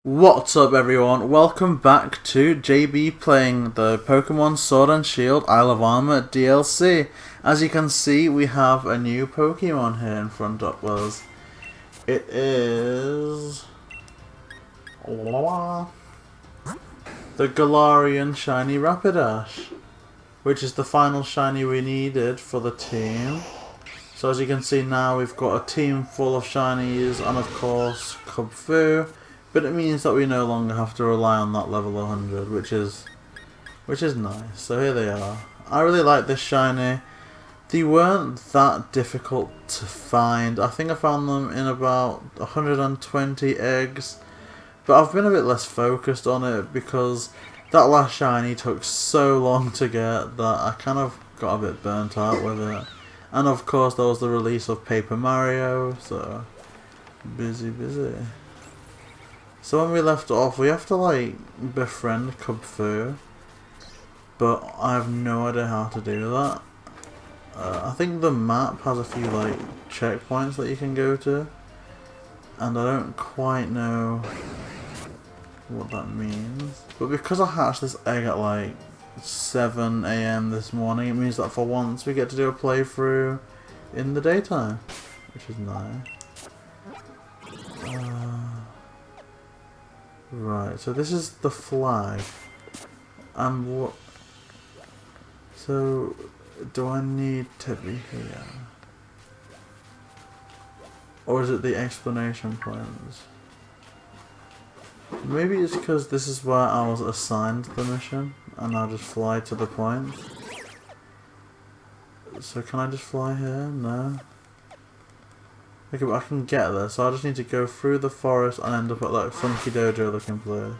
What's up everyone, welcome back to JayBee playing the Pokemon Sword and Shield Isle of Armor DLC. As you can see, we have a new Pokemon here in front of us. It is the Galarian Shiny Rapidash, which is the final shiny we needed for the team. So as you can see now, we've got a team full of shinies and of course Kubfu. But it means that we no longer have to rely on that level 100, which is nice. So here they are. I really like this shiny. They weren't that difficult to find. I think I found them in about 120 eggs. But I've been a bit less focused on it because that last shiny took so long to get that I kind of got a bit burnt out with it. And of course there was the release of Paper Mario, so busy. So when we left off, we have to like befriend Kubfu, but I have no idea how to do that. I think the map has a few like checkpoints that you can go to, and I don't quite know what that means. But because I hatched this egg at like 7 AM this morning, it means that for once we get to do a playthrough in the daytime, which is nice. Right, so this is the flag. And what... So, do I need to be here? Or is it the explanation points? Maybe it's because this is where I was assigned the mission, and I'll just fly to the point. So can I just fly here? No. Okay, but I can get there, so I just need to go through the forest and end up at like Funky Dojo looking place.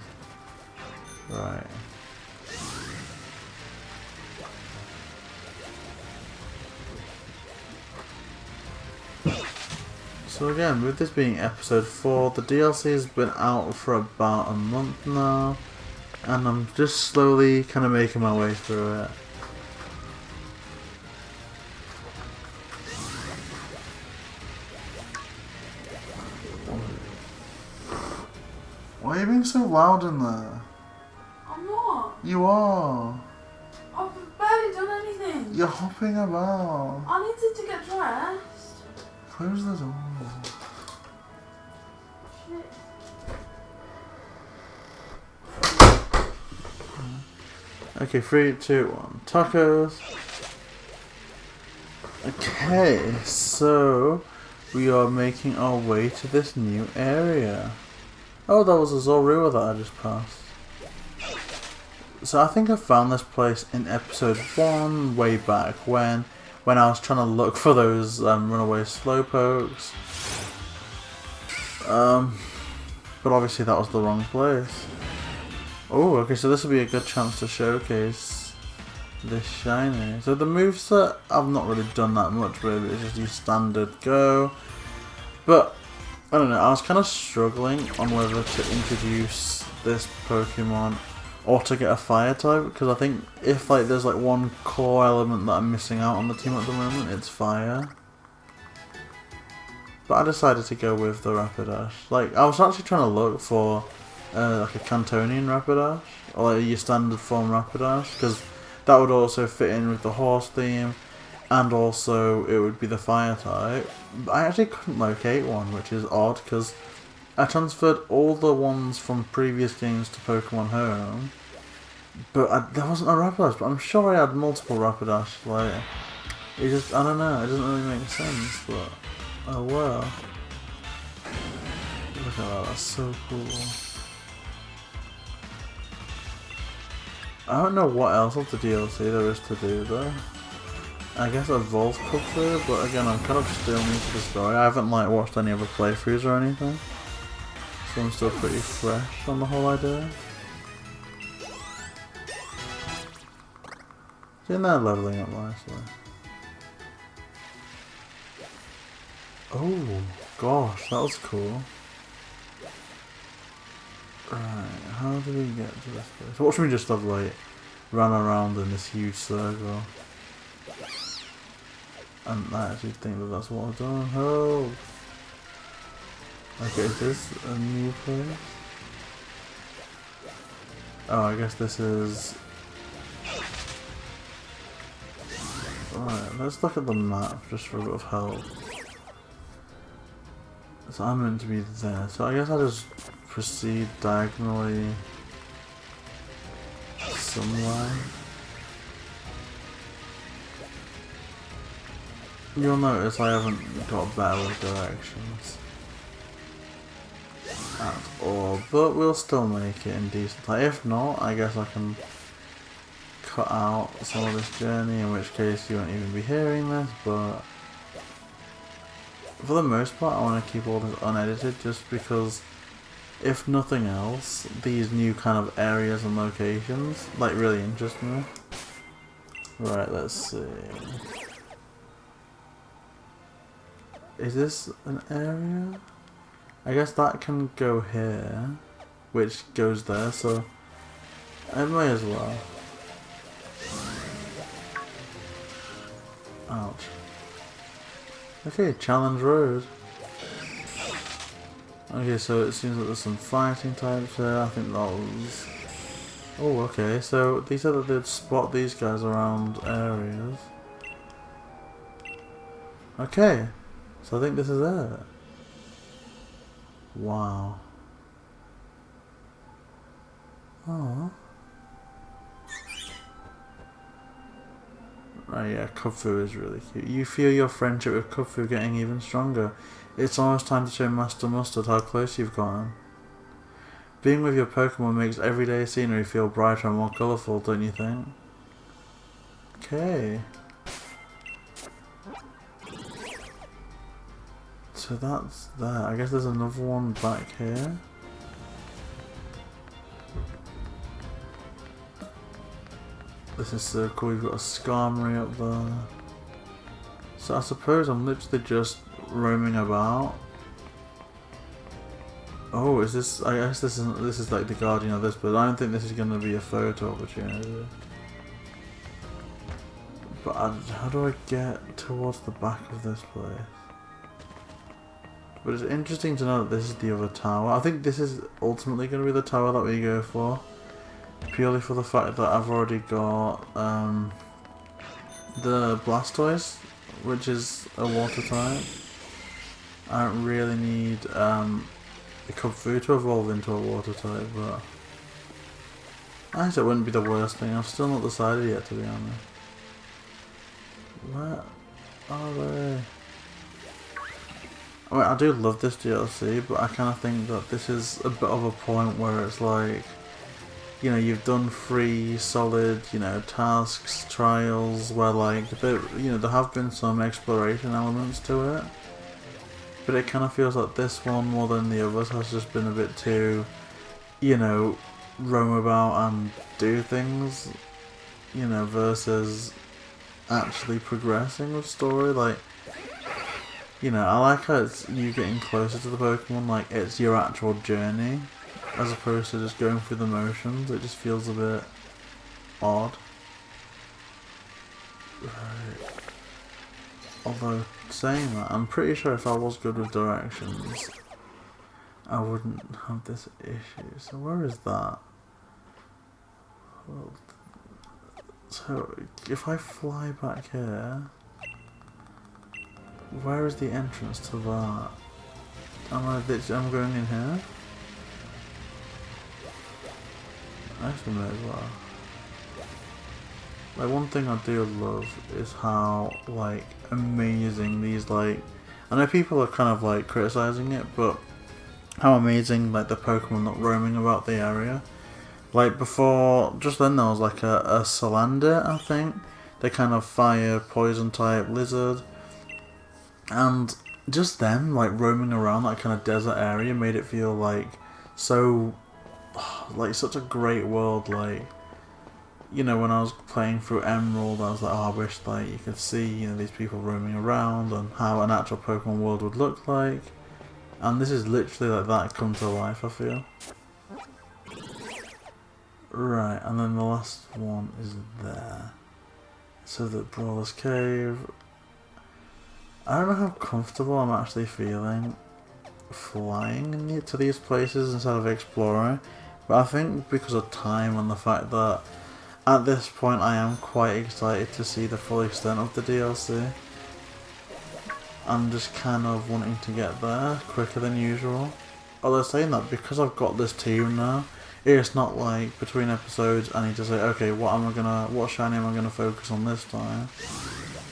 Right. So again, with this being episode 4, the DLC has been out for about a month now, and I'm just slowly kind of making my way through it. Why are you being so loud in there? I'm not. You are. I've barely done anything. You're hopping about. I needed to get dressed. Close the door. Shit. Okay, 3, 2, 1. Tacos. Okay, so we are making our way to this new area. Oh, that was a Zorua that I just passed. So I think I found this place in episode 1 way back when I was trying to look for those runaway slowpokes. But obviously that was the wrong place. Oh, okay, so this will be a good chance to showcase this shiny. So the moveset, I've not really done that much really, it's just your standard go. But I don't know, I was kind of struggling on whether to introduce this Pokemon or to get a fire type, because I think if like there's like one core element that I'm missing out on the team at the moment, it's fire. But I decided to go with the Rapidash. Like, I was actually trying to look for like a Cantonian Rapidash, or like your standard form Rapidash, because that would also fit in with the horse theme. And also, it would be the fire type. But I actually couldn't locate one, which is odd, because I transferred all the ones from previous games to Pokemon Home. But there wasn't a Rapidash, but I'm sure I had multiple Rapidash. Like, it just, I don't know, it doesn't really make sense, but oh well. Look at that, that's so cool. I don't know what else of the DLC there is to do though. I guess evolve Kubfu, but again I'm kind of still new to the story. I haven't like watched any other playthroughs or anything, so I'm still pretty fresh on the whole idea. Seeing they're leveling up nicely. Oh gosh, that was cool. Right, how do we get to this place? Watch me just have like run around in this huge circle. And I actually think that that's what I've done. Oh! Okay, is this a new place? Oh, I guess this is... Right, let's look at the map just for a bit of help. So I'm meant to be there, so I guess I'll just proceed diagonally somewhere. You'll notice I haven't got better with directions at all, but we'll still make it in decent time. If not, I guess I can cut out some of this journey, in which case you won't even be hearing this, but for the most part I want to keep all this unedited just because, if nothing else, these new kind of areas and locations like really interest me. Right, let's see. Is this an area? I guess that can go here, which goes there, so I may as well. Ouch. Okay, challenge road. Okay, so it seems like there's some fighting types here. I think that was... Oh, okay, so they said that they'd spot these guys around areas. Okay, so I think this is it. Wow. Oh. Right, yeah, Kubfu is really cute. You feel your friendship with Kubfu getting even stronger. It's almost time to show Master Mustard how close you've gotten. Being with your Pokemon makes everyday scenery feel brighter and more colourful, don't you think? Okay. So that's that. I guess there's another one back here. This is so cool. We've got a Skarmory up there. So I suppose I'm literally just roaming about. Oh, is this? I guess this isn't. This is like the guardian of this, but I don't think this is going to be a photo opportunity. But how do I get towards the back of this place? But it's interesting to know that this is the other tower. I think this is ultimately going to be the tower that we go for. Purely for the fact that I've already got the Blastoise, which is a water type. I don't really need the Kubfu to evolve into a water type, but I guess it wouldn't be the worst thing. I've still not decided yet, to be honest. Where are they? I mean, I do love this DLC, but I kind of think that this is a bit of a point where it's like, you know, you've done 3 solid, you know, tasks, trials, where like, there, you know, there have been some exploration elements to it, but it kind of feels like this one more than the others has just been a bit too, you know, roam about and do things, you know, versus actually progressing with story. Like, you know, I like how it's you getting closer to the Pokemon, like it's your actual journey, as opposed to just going through the motions. It just feels a bit odd. Right. Although, saying that, I'm pretty sure if I was good with directions, I wouldn't have this issue. So where is that? Well, so, if I fly back here, where is the entrance to that? I'm going in here? Actually, may as well. Like, one thing I do love is how, like, amazing these, like, I know people are kind of, like, criticising it, but how amazing, like, the Pokemon not roaming about the area. Like, before, just then there was, like, a Salander, I think. They kind of fire, poison type lizard. And just them, like, roaming around that kind of desert area made it feel, like, so, like, such a great world. Like, you know, when I was playing through Emerald, I was like, oh, I wish, like, you could see, you know, these people roaming around and how an actual Pokemon world would look like. And this is literally like that come to life, I feel. Right, and then the last one is there. So the Brawler's Cave. I don't know how comfortable I'm actually feeling flying to these places instead of exploring. But I think because of time and the fact that at this point I am quite excited to see the full extent of the DLC. I'm just kind of wanting to get there quicker than usual. Although saying that, because I've got this team now, it's not like between episodes I need to say, okay, what shiny am I gonna focus on this time?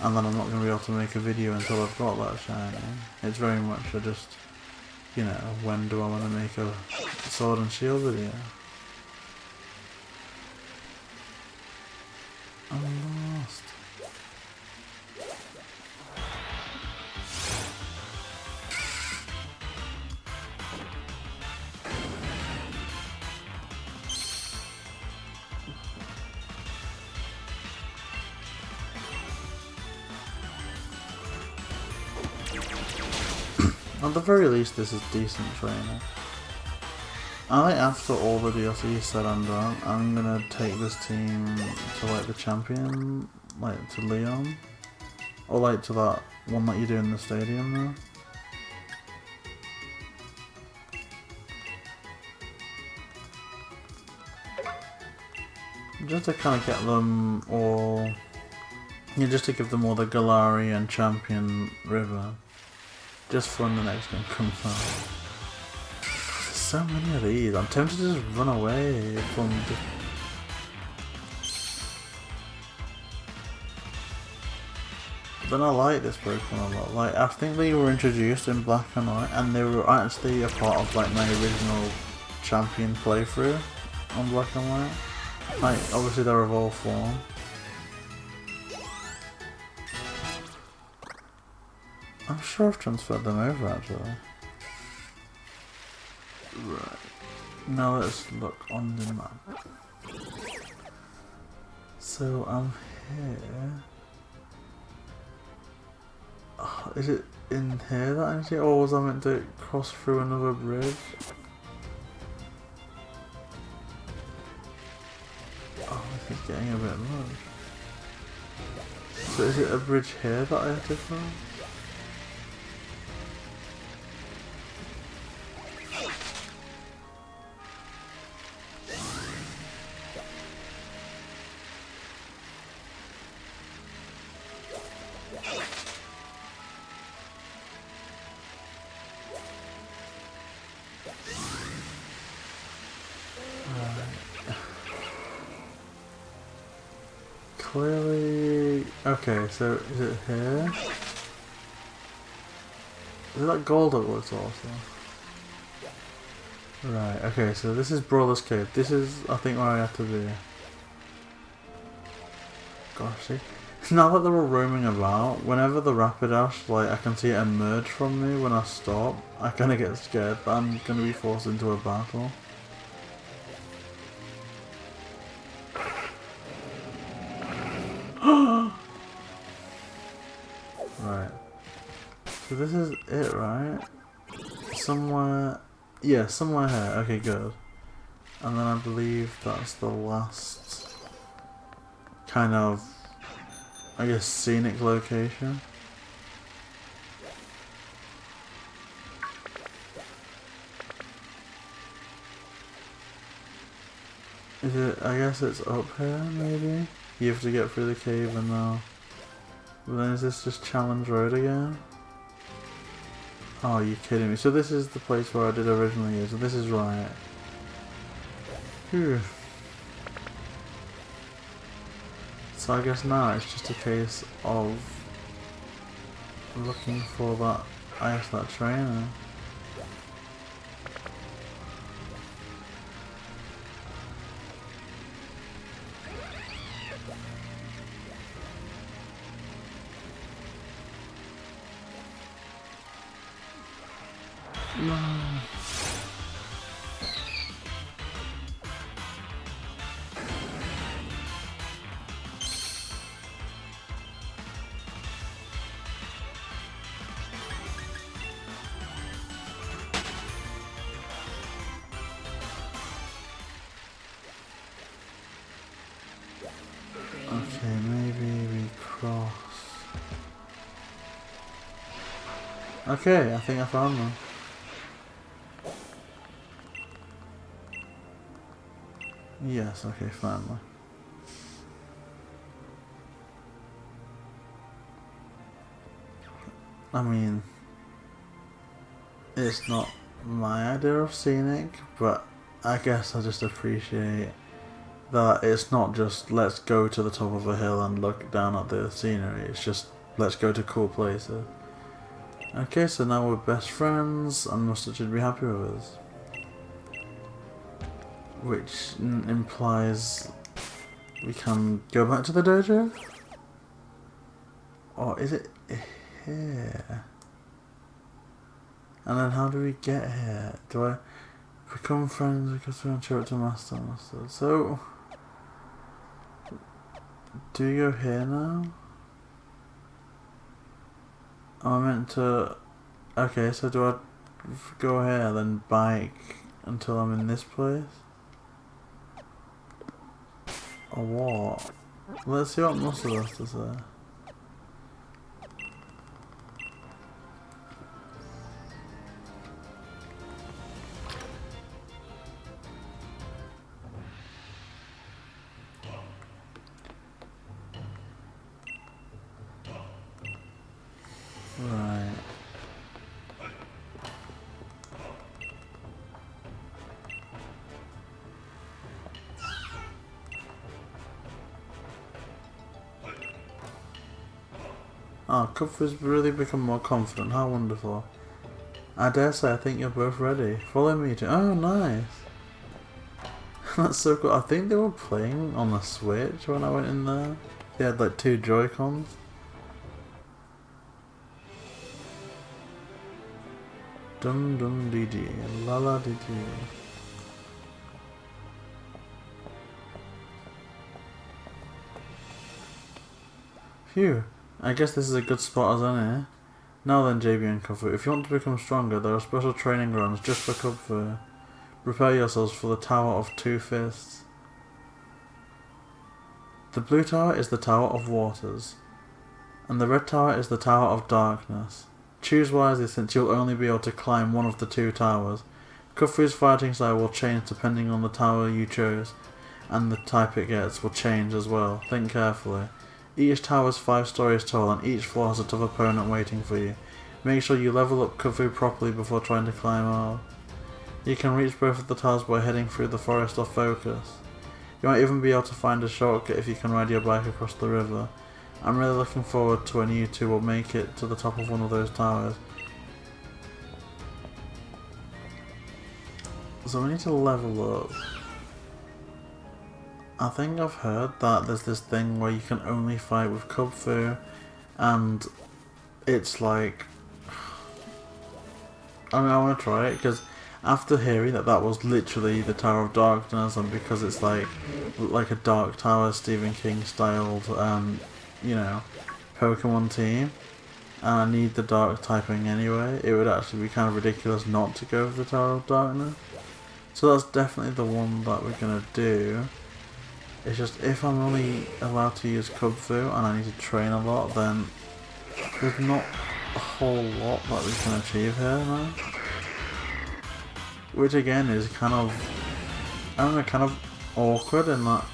And then I'm not gonna be able to make a video until I've got that shiny. It's very much a just, you know, when do I want to make a sword and shield video? I'm lost. At the very least, this is decent training. I think after all the DLC is said and done, I'm gonna take this team to like the champion, like to Leon, or like to that one that you do in the stadium now. Just to kind of get them all, yeah, just to give them all the Galari and Champion River. Just for when the next game comes out. There's so many of these. I'm tempted to just run away from the... Then I like this Pokemon a lot. Like, I think they were introduced in Black and White, and they were actually a part of like my original Champion playthrough on Black and White. Like, obviously their evolved form. I'm sure I've transferred them over actually. Right. Now let's look on the map. So I'm here. Oh, is it in here that I need to, or was I meant to cross through another bridge? Oh, this is getting a bit much. So is it a bridge here that I have to cross? Clearly... Okay, so is it here? Is it that gold that looks awesome? Right, okay, so this is Brawler's Cave. This is, I think, where I have to be. Gosh, see? Now that they're all roaming about, whenever the Rapidash, like, I can see it emerge from me when I stop, I kinda get scared that I'm gonna be forced into a battle. Right. So this is it, right? Somewhere... Yeah, somewhere here. Okay, good. And then I believe that's the last kind of, I guess, scenic location. Is it? I guess it's up here, maybe? You have to get through the cave and now... But then is this just Challenge Road again? Oh, you're kidding me. So this is the place where I did originally use, so this is right. Phew. So I guess now it's just a case of looking for that, I guess, that trainer. No. Okay, maybe we cross. Okay, I think I found them. Yes, okay, finally. I mean, it's not my idea of scenic, but I guess I just appreciate that it's not just let's go to the top of a hill and look down at the scenery, it's just let's go to cool places. Okay, so now we're best friends and Mustard should be happy with us. Which implies we can go back to the dojo? Or is it here? And then how do we get here? Do I become friends because we're on show it to Master Mustard? So, do we go here now? Am I meant to... Okay, so do I go here then bike until I'm in this place? Or what? Let's see what Mustard has to say. Right. Oh, Kupfu's really become more confident. How wonderful. I dare say I think you're both ready. Follow me to... Oh, nice. That's so cool. I think they were playing on the Switch when I went in there. They had like 2 Joy-Cons. Dum dum dee dee, la la dee dee. Phew, I guess this is a good spot as any. Now then, JayBee and Kupfu, if you want to become stronger, there are special training grounds just for Kupfu. Prepare yourselves for the Tower of Two Fists. The blue tower is the Tower of Waters, and the red tower is the Tower of Darkness. Choose wisely since you'll only be able to climb one of the 2 towers. Kupfu's fighting style will change depending on the tower you chose, and the type it gets will change as well. Think carefully. Each tower is 5 stories tall and each floor has a tough opponent waiting for you. Make sure you level up Kupfu properly before trying to climb up. You can reach both of the towers by heading through the forest or focus. You might even be able to find a shortcut if you can ride your bike across the river. I'm really looking forward to when you two will make it to the top of one of those towers. So we need to level up. I think I've heard that there's this thing where you can only fight with Kupfu, and it's like... I mean, I want to try it, because after hearing that that was literally the Tower of Darkness, and because it's like a Dark Tower Stephen King styled, you know, Pokemon team, and I need the dark typing anyway, it would actually be kind of ridiculous not to go with the Tower of Darkness. So that's definitely the one that we're going to do. It's just, if I'm only allowed to use Kupfu and I need to train a lot, then there's not a whole lot that we can achieve here now. Which again is kind of, I don't know, kind of awkward in that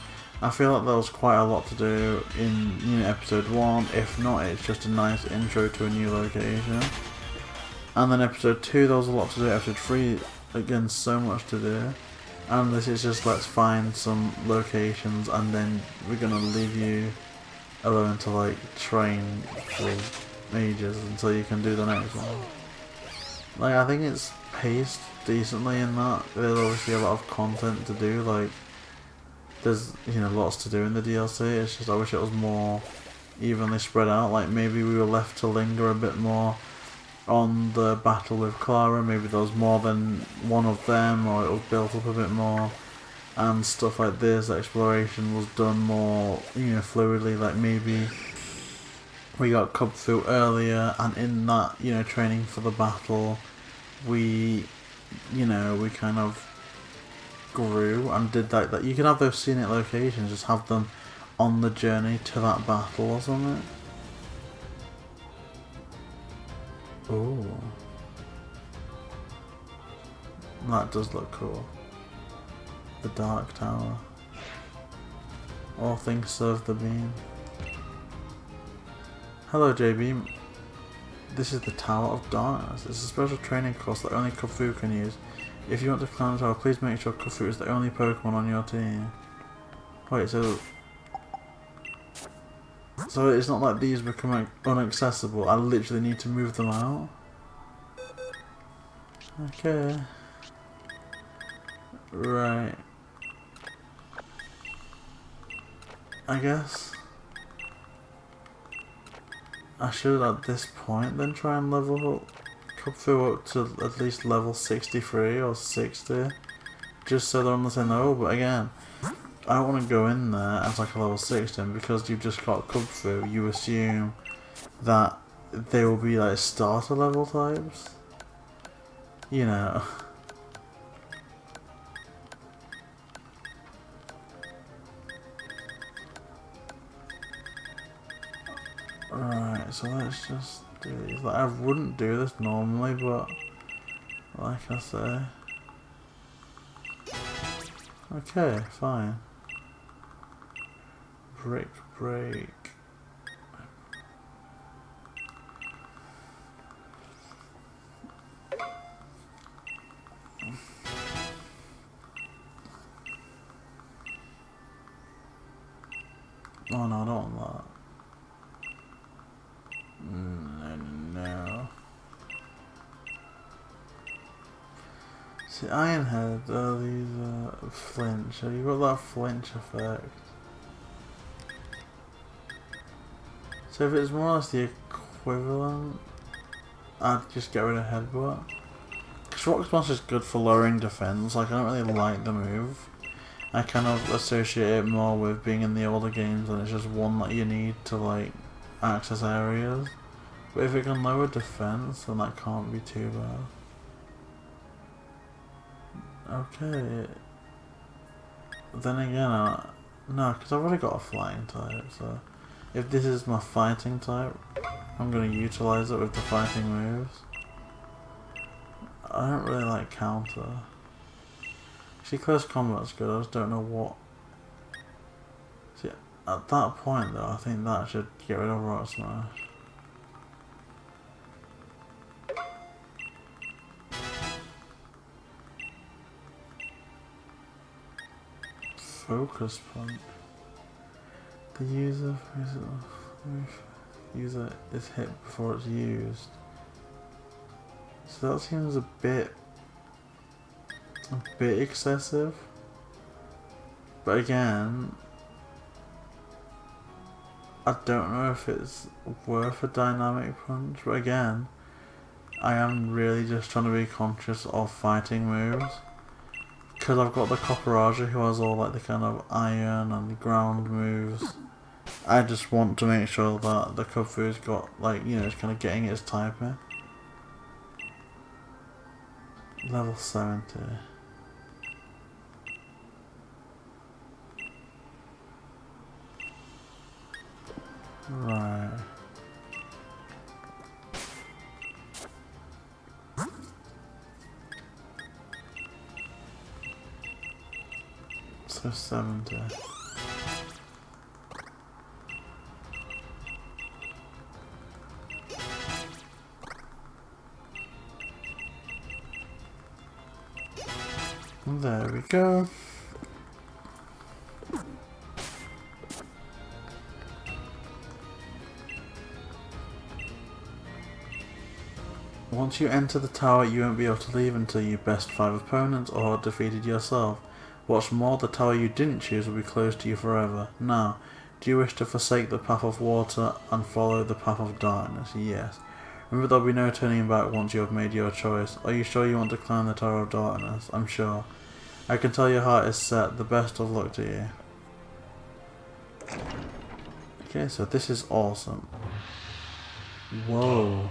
I feel like there was quite a lot to do in, you know, episode 1. If not, it's just a nice intro to a new location. And then episode 2, there was a lot to do. Episode 3, again, so much to do. And this is just let's find some locations and then we're gonna leave you alone to like train for ages until you can do the next one. Like, I think it's paced decently in that. There's obviously a lot of content to do, like there's, you know, lots to do in the DLC. It's just I wish it was more evenly spread out. Like maybe we were left to linger a bit more on the battle with Clara. Maybe there was more than one of them, or it was built up a bit more, and stuff like this. Exploration was done more, you know, fluidly. Like maybe we got Kupfu earlier, and in that, you know, training for the battle, we, you know, we kind of grew and did that you can have those scenic locations, just have them on the journey to that battle or something. Ooh, that does look cool. The Dark Tower. All things serve the beam. Hello JayBee. This is the Tower of Darkness. It's a special training course that only Kufu can use. If you want to climb the tower, please make sure Kufu is the only Pokemon on your team. Wait, so it's not like these become inaccessible. I literally need to move them out. Okay. Right. I guess I should at this point then try and level Kufu up to at least level 63 or 60. Just so they're on the same level, but again, I don't want to go in there as like a level 16 because you've just got Kufu, you assume that they will be like starter level types. You know. Right, so let's just do these. Like, I wouldn't do this normally, but like I say. Okay, fine. Brick break. Oh no, I don't want that. No. See, Ironhead, these flinch. You got that flinch effect. So if it's more or less the equivalent, I'd just get rid of Headbutt. Because Rock Smash is good for lowering defense. Like, I don't really like the move. I kind of associate it more with being in the older games, and it's just one that you need to like access areas. But if it can lower defense, then that can't be too bad. Okay. Then again, no, because I've already got a flying type, so if this is my fighting type, I'm going to utilize it with the fighting moves. I don't really like counter. See, close combat's good, I just don't know what. See, at that point though, I think that should get rid of Rock Smash. Focus Punch. The user is hit before it's used. So that seems a bit excessive. But again, I don't know if it's worth a dynamic punch. But again, I am really just trying to be conscious of fighting moves. Because I've got the Copperager who has all like the kind of iron and ground moves. I just want to make sure that the Kufu's got like, you know, it's kind of getting its type in. Level 70. Right. So 70. There we go. Once you enter the tower, you won't be able to leave until you best 5 opponents or defeated yourself. What's more, the tower you didn't choose will be closed to you forever. Now, do you wish to forsake the path of water and follow the path of darkness? Yes. Remember, there'll be no turning back once you have made your choice. Are you sure you want to climb the Tower of Darkness? I'm sure. I can tell your heart is set. The best of luck to you. Okay, so this is awesome. Whoa.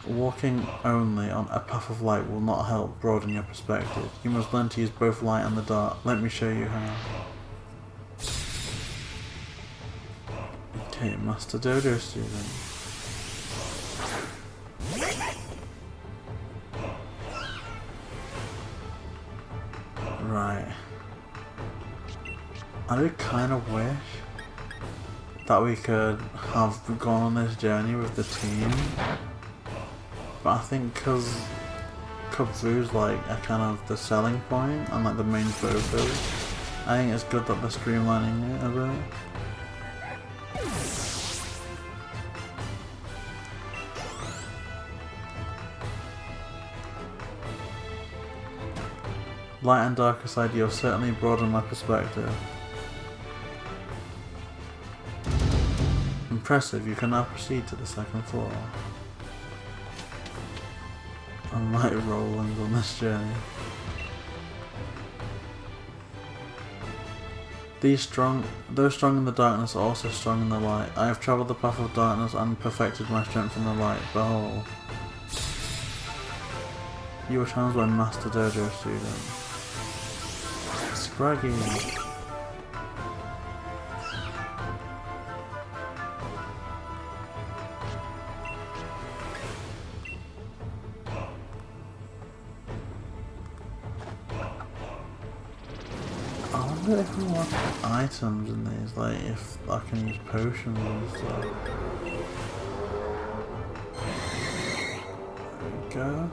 Walking only on a path of light will not help broaden your perspective. You must learn to use both light and the dark. Let me show you how. Okay, Master Dodo student. Right. I do kind of wish that we could have gone on this journey with the team, but I think because Kung Fu's like a kind of the selling point and like the main focus, I think it's good that they're streamlining it a bit. Light and darker side, you have certainly broadened my perspective. Impressive, you can now proceed to the second floor. I'm like rolling on this journey. Those strong in the darkness are also strong in the light. I have travelled the path of darkness and perfected my strength in the light. Behold. You were challenged by Master Dojo student. Scraggy. I wonder if we want items in these, like if I can use potions and stuff. There we go.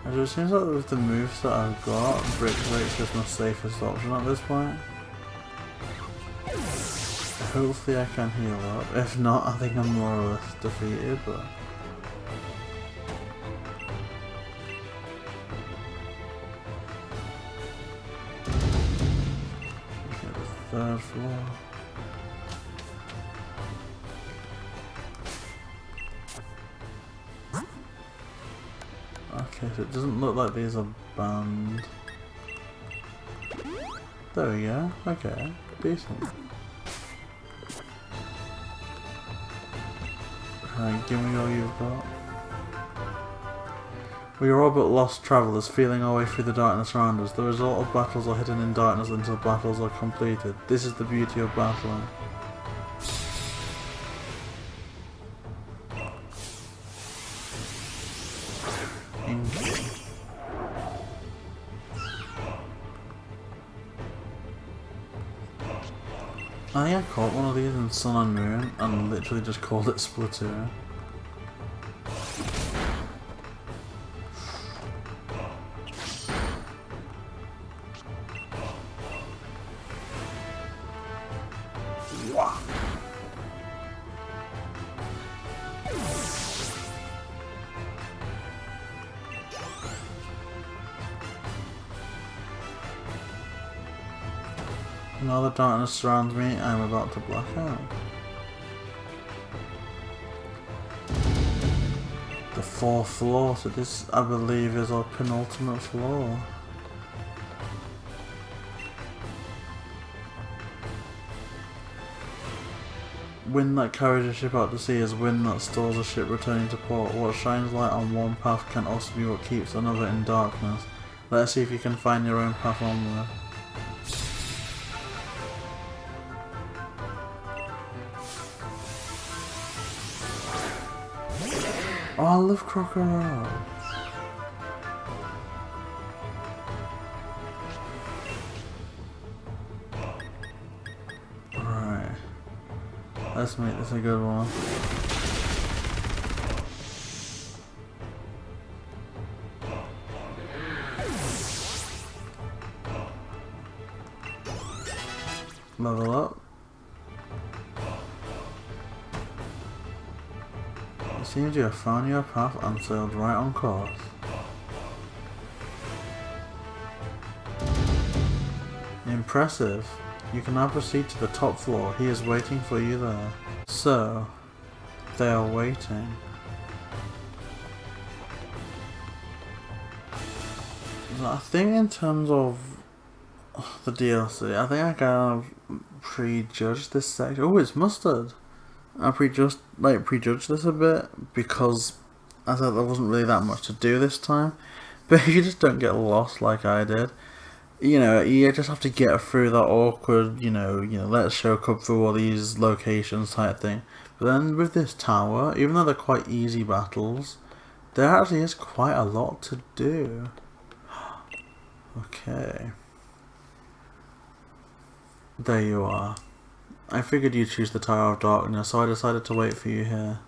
It seems like with the moves that I've got, Brick Break's just my safest option at this point. Hopefully I can heal up. If not, I think I'm more or less defeated, but... Okay, the third floor. Okay, so it doesn't look like these are banned. There we go, okay, decent. Right, give me all you've got. We are all but lost travellers, feeling our way through the darkness around us. The result of battles are hidden in darkness until battles are completed. This is the beauty of battling. I think I caught one of these in Sun and Moon and literally just called it Splatoon. Wow. Now the darkness surrounds me, I am about to black out. The fourth floor, so this I believe is our penultimate floor. Wind that carries a ship out to sea is wind that stores a ship returning to port. What shines light on one path can also be what keeps another in darkness. Let's see if you can find your own path onward. Oh, I love crocodiles. Right. Let's make this a good one. Level up. It seems you have found your path and sailed right on course. Impressive. You can now proceed to the top floor. He is waiting for you there. So, they are waiting. I think in terms of the DLC, I think I kind of prejudged this section. Oh, it's mustard. I prejudged this a bit because I thought there wasn't really that much to do this time. But if you just don't get lost like I did, You know, you just have to get through that awkward, let's show Cub through all these locations type thing. But then with this tower, even though they're quite easy battles, there actually is quite a lot to do. Okay. There you are. I figured you'd choose the Tower of Darkness, so I decided to wait for you here.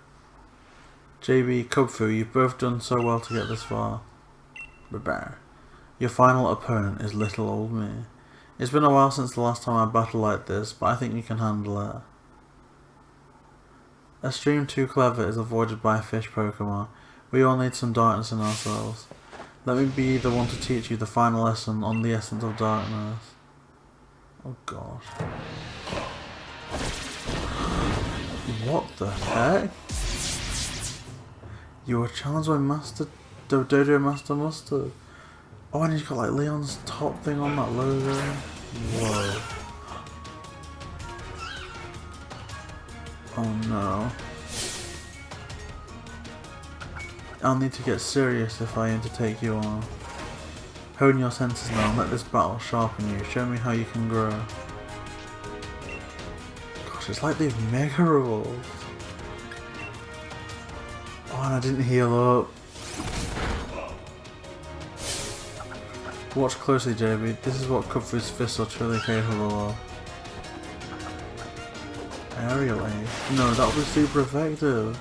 JayBee, Kubfu, you've both done so well to get this far. Your final opponent is little old me. It's been a while since the last time I battled like this, but I think you can handle it. A stream too clever is avoided by a fish Pokemon. We all need some darkness in ourselves. Let me be the one to teach you the final lesson on the essence of darkness. Oh gosh. What the heck? You were challenged by Master Dodo Master Mustard. Oh, and he's got like Leon's top thing on that logo. Whoa. Oh no. I'll need to get serious if I aim to take you on. Hone your senses now and let this battle sharpen you. Show me how you can grow. Gosh, it's like they've mega evolved. Oh, and I didn't heal up. Watch closely, JayBee. This is what Kubfu's fists are truly capable of. Aerial Ace. No, that was super effective.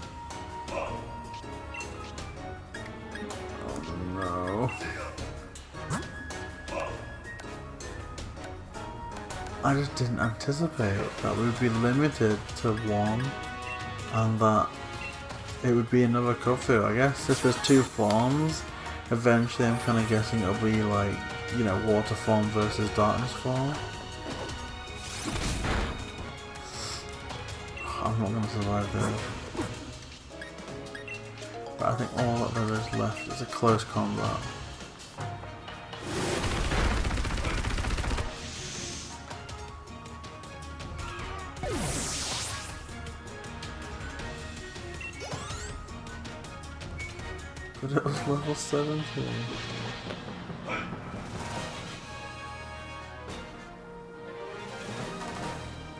Oh no. I just didn't anticipate that we would be limited to one and that it would be another Kubfu. I guess if there's two forms, eventually I'm kind of guessing it'll be like, water form versus darkness form. I'm not going to survive this. But I think all that there is left is a close combat. But it was level 70.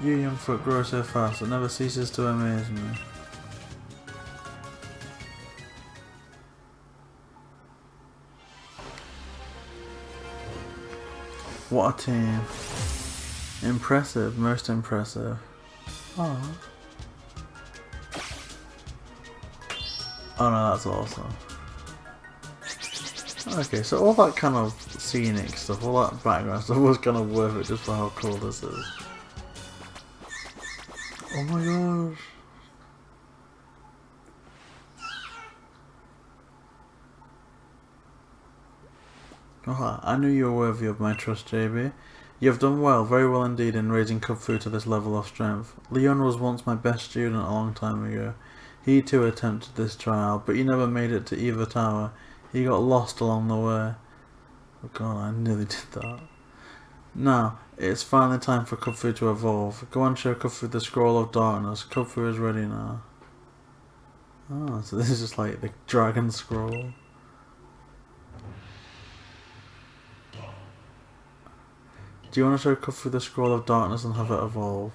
You young foot grow so fast, it never ceases to amaze me. What a team. Impressive, most impressive. Oh. Oh no, that's awesome. Okay, so all that kind of scenic stuff, all that background stuff was kind of worth it just for how cool this is. Oh my gosh. Oh, I knew you were worthy of my trust, JayBee. You have done well, very well indeed, in raising Kubfu to this level of strength. Leon was once my best student a long time ago. He too attempted this trial, but he never made it to either tower. He got lost along the way. Oh god, I nearly did that. Now, it's finally time for Kubfu to evolve. Go on, show Kubfu the Scroll of Darkness. Kubfu is ready now. Oh, so this is just like the Dragon Scroll. Do you want to show Kubfu the Scroll of Darkness and have it evolve?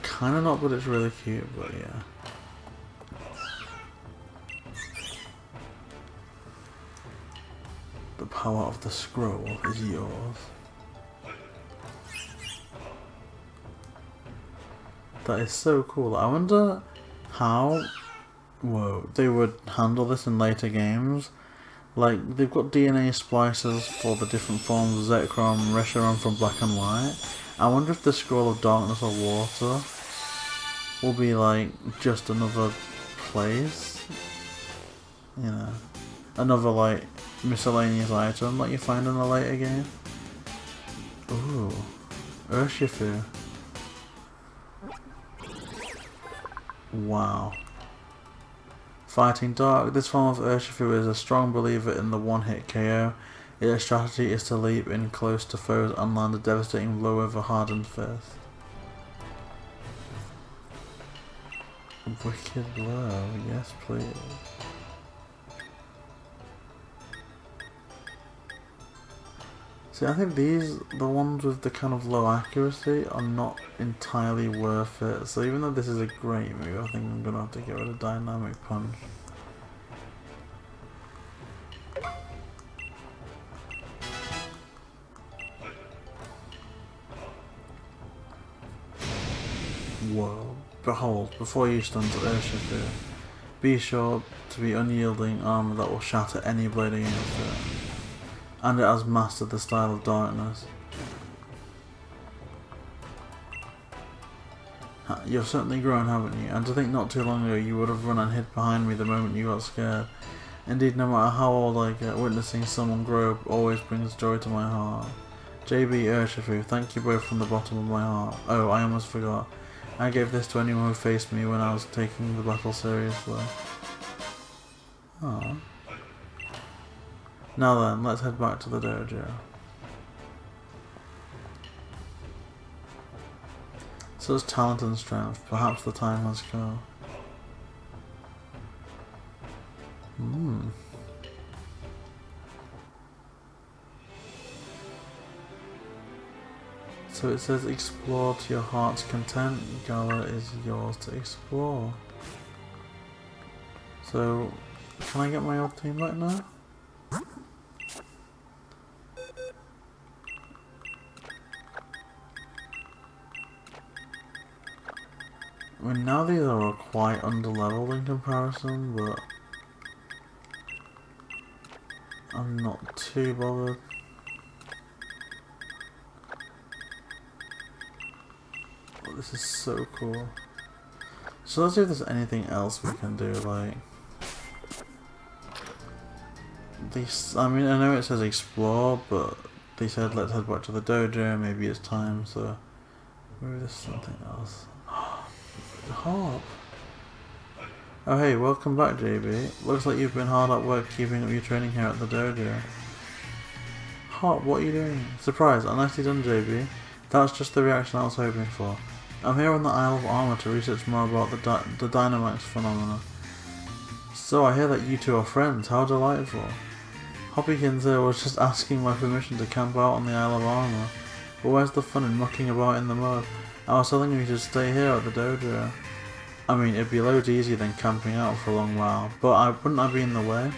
Kinda not, but it's really cute, but yeah. The power of the scroll is yours. That is so cool. I wonder how they would handle this in later games. Like, they've got DNA splicers for the different forms of Zekrom and Reshiram from Black and White. I wonder if the Scroll of Darkness or Water will be like just another place. Another like miscellaneous item that you find in a later game. Ooh, Urshifu. Wow. Fighting Dark. This form of Urshifu is a strong believer in the one-hit KO. Its strategy is to leap in close to foes and land a devastating blow with a hardened fist. Wicked blow, yes please. See, I think these, the ones with the kind of low accuracy, are not entirely worth it. So even though this is a great move, I think I'm going to have to get rid of Dynamic Punch. Whoa. Behold, before you stun to Urshifu, be sure to be unyielding armor that will shatter any blade against it. And it has mastered the style of darkness. You've certainly grown, haven't you? And to think not too long ago you would have run and hid behind me the moment you got scared. Indeed, no matter how old I get, witnessing someone grow always brings joy to my heart. JayBee, Urshifu, thank you both from the bottom of my heart. Oh, I almost forgot. I gave this to anyone who faced me when I was taking the battle seriously. Aww. Now then, let's head back to the dojo. So it's talent and strength. Perhaps the time has come. So it says explore to your heart's content. Gala is yours to explore. So, can I get my old team back now? I mean, now these are all quite under-leveled in comparison, but I'm not too bothered. Oh, this is so cool. So let's see if there's anything else we can do, like... These, I mean, I know it says explore, but they said let's head back to the dojo, maybe it's time, so... Maybe there's something else. Harp. Oh hey, welcome back JayBee. Looks like you've been hard at work keeping up your training here at the dojo. Harp, what are you doing? Surprise, nicely done JayBee. That's just the reaction I was hoping for. I'm here on the Isle of Armor to research more about the Dynamax phenomena. So I hear that you two are friends, how delightful. Hoppykins here was just asking my permission to camp out on the Isle of Armor. But where's the fun in mucking about in the mud? I was telling him he should stay here at the dojo. I mean, it'd be loads easier than camping out for a long while, but wouldn't I be in the way?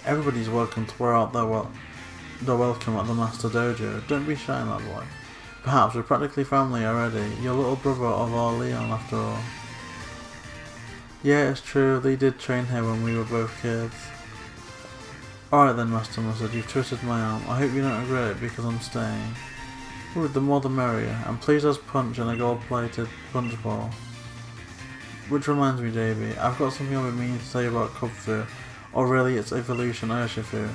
Everybody's welcome to wear out their welcome at the Master Dojo. Don't be shy, my boy. Perhaps we're practically family already. Your little brother of our Leon, after all. Yeah, it's true. Lee did train here when we were both kids. Alright then, Master Mustard. You've twisted my arm. I hope you don't regret it because I'm staying. Ooh, the more the merrier. And please has punch and a gold-plated punch ball. Which reminds me, JayBee, I've got something I've been meaning to say about Kubfu, or really its evolution, Urshifu.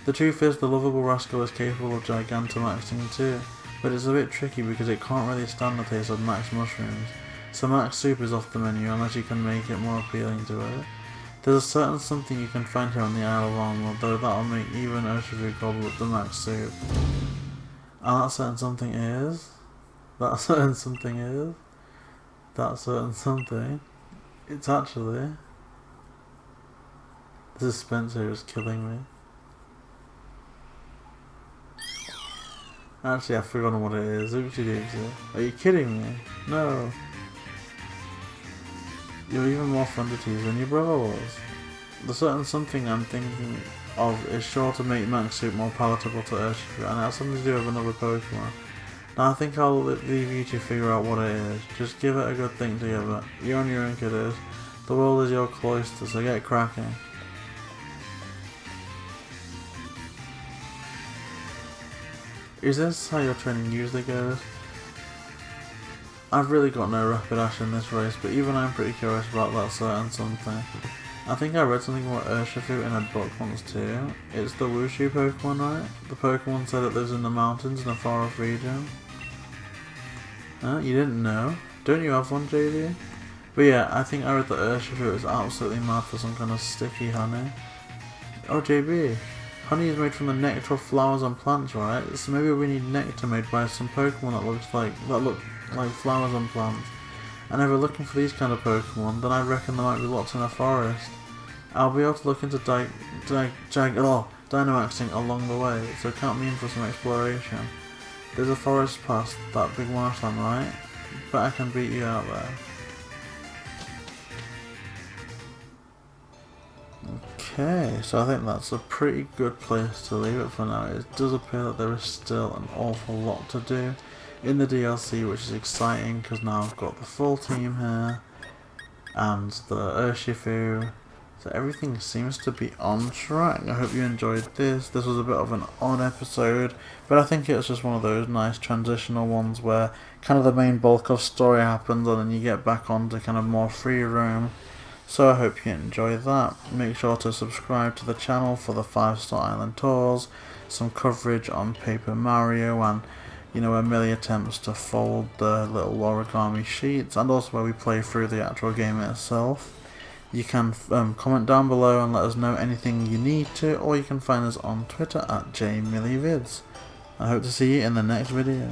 The truth is, the lovable rascal is capable of Gigantamaxing too, but it's a bit tricky because it can't really stand the taste of max mushrooms, so max soup is off the menu unless you can make it more appealing to it. There's a certain something you can find here on the Isle of Armor, though that'll make even Urshifu gobble up the max soup. And that certain something is... That certain something is... That certain something... It's actually... The suspense here is killing me. Actually, I've forgotten what it is. Oopsie doopsie. Are you kidding me? No. You're even more fun to tease than your brother was. The certain something I'm thinking of is sure to make Max Soup more palatable to Urshifu, and it has something to do with another Pokemon. Now I think I'll leave you to figure out what it is. Just give it a good think together. You're on your own, kiddos. The world is your cloister, so get cracking. Is this how your training usually goes? I've really got no Rapidash in this race, but even I'm pretty curious about that certain something. I think I read something about Urshifu in a book once too. It's the Wushu Pokemon, right? The Pokemon said it lives in the mountains in a far-off region. Huh? You didn't know? Don't you have one, JayBee? But yeah, I think I read that Urshifu is absolutely mad for some kind of sticky honey. Oh, JayBee. Honey is made from the nectar of flowers and plants, right? So maybe we need nectar made by some Pokemon that look like flowers and plants. And if we're looking for these kind of Pokemon, then I reckon there might be lots in a forest. I'll be able to look into Dynamaxing along the way, so count me in for some exploration. There's a forest past that big marshland, right? Bet I can beat you out there. Okay, so I think that's a pretty good place to leave it for now. It does appear that there is still an awful lot to do in the DLC, which is exciting because now I've got the full team here and the Urshifu. So everything seems to be on track. I hope you enjoyed this. This was a bit of an odd episode, but I think it's just one of those nice transitional ones where kind of the main bulk of story happens and then you get back onto kind of more free roam. So I hope you enjoy that. Make sure to subscribe to the channel for the 5-star island tours, some coverage on Paper Mario, and a million attempts to fold the little origami sheets, and also where we play through the actual game itself. You can comment down below and let us know anything you need to, or you can find us on Twitter at JayBee. I hope to see you in the next video.